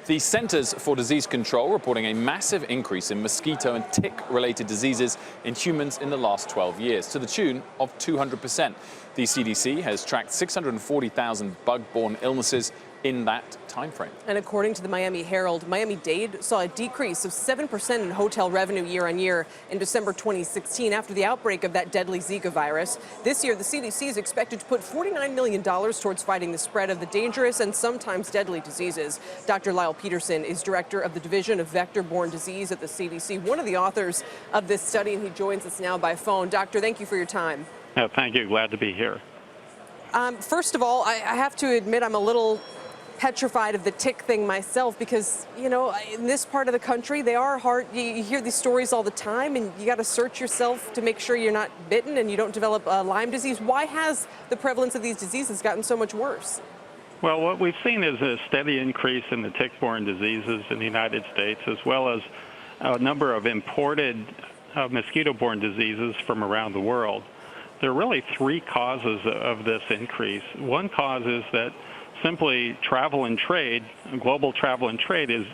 The Centers for Disease Control reporting a massive increase in mosquito and tick-related diseases in humans in the last 12 years, to the tune of 200%. The CDC has tracked 640,000 bug-borne illnesses in that time frame. And according to the Miami Herald, Miami-Dade saw a decrease of 7% in hotel revenue year on year in December 2016 after the outbreak of that deadly Zika virus. This year, the CDC is expected to put $49 million towards fighting the spread of the dangerous and sometimes deadly diseases. Dr. Lyle Petersen is director of the Division of Vector-Borne Disease at the CDC, one of the authors of this study, and he joins us now by phone. Doctor, thank you for your time. Thank you. Glad to be here. First of all, I have to admit I'm a little petrified of the tick thing myself because, you know, in this part of the country, they are hard. You hear these stories all the time, and you got to search yourself to make sure you're not bitten and you don't develop Lyme disease. Why has the prevalence of these diseases gotten so much worse? Well, what we've seen is a steady increase in the tick-borne diseases in the United States, as well as a number of imported mosquito-borne diseases from around the world. There are really three causes of this increase. One cause is that simply travel and trade, global travel and trade, is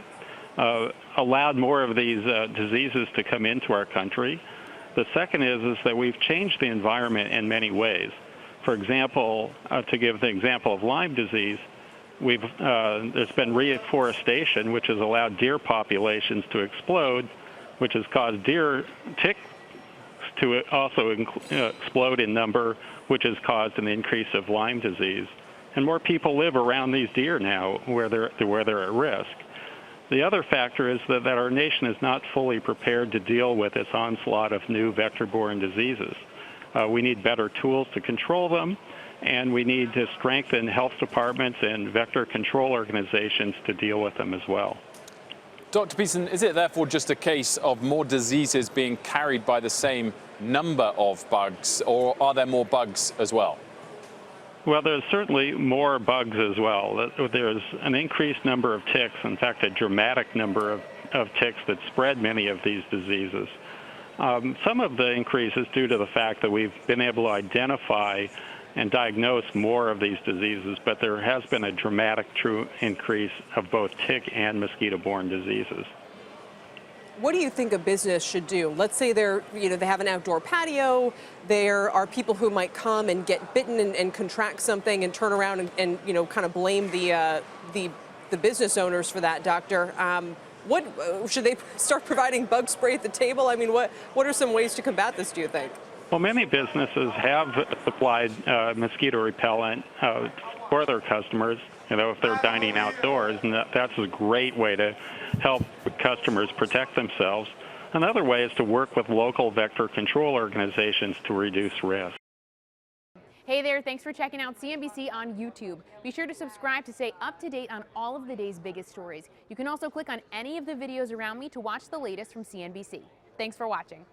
allowed more of these diseases to come into our country. The second is that we've changed the environment in many ways. For example, to give the example of Lyme disease, there's been reforestation, which has allowed deer populations to explode, which has caused ticks to also explode in number, which has caused an increase of Lyme disease. And more people live around these deer now where they're at risk. The other factor is that our nation is not fully prepared to deal with this onslaught of new vector-borne diseases. We need better tools to control them, and we need to strengthen health departments and vector control organizations to deal with them as well. Dr. Petersen, is it therefore just a case of more diseases being carried by the same number of bugs, or are there more bugs as well? Well, there's certainly more bugs as well. There's an increased number of ticks, in fact, a dramatic number of ticks that spread many of these diseases. Some of the increase is due to the fact that we've been able to identify and diagnose more of these diseases, but there has been a dramatic increase of both tick and mosquito-borne diseases. What do you think a business should do? Let's say they have an outdoor patio. There are people who might come and get bitten and contract something and turn around and kind of blame the business owners for that, doctor. What should they start providing bug spray at the table? I mean, what are some ways to combat this, do you think? Well, many businesses have supplied mosquito repellent for their customers, if they're dining outdoors, and that's a great way to help customers protect themselves. Another way is to work with local vector control organizations to reduce risk. Hey there, thanks for checking out CNBC on YouTube. Be sure to subscribe to stay up to date on all of the day's biggest stories. You can also click on any of the videos around me to watch the latest from CNBC. Thanks for watching.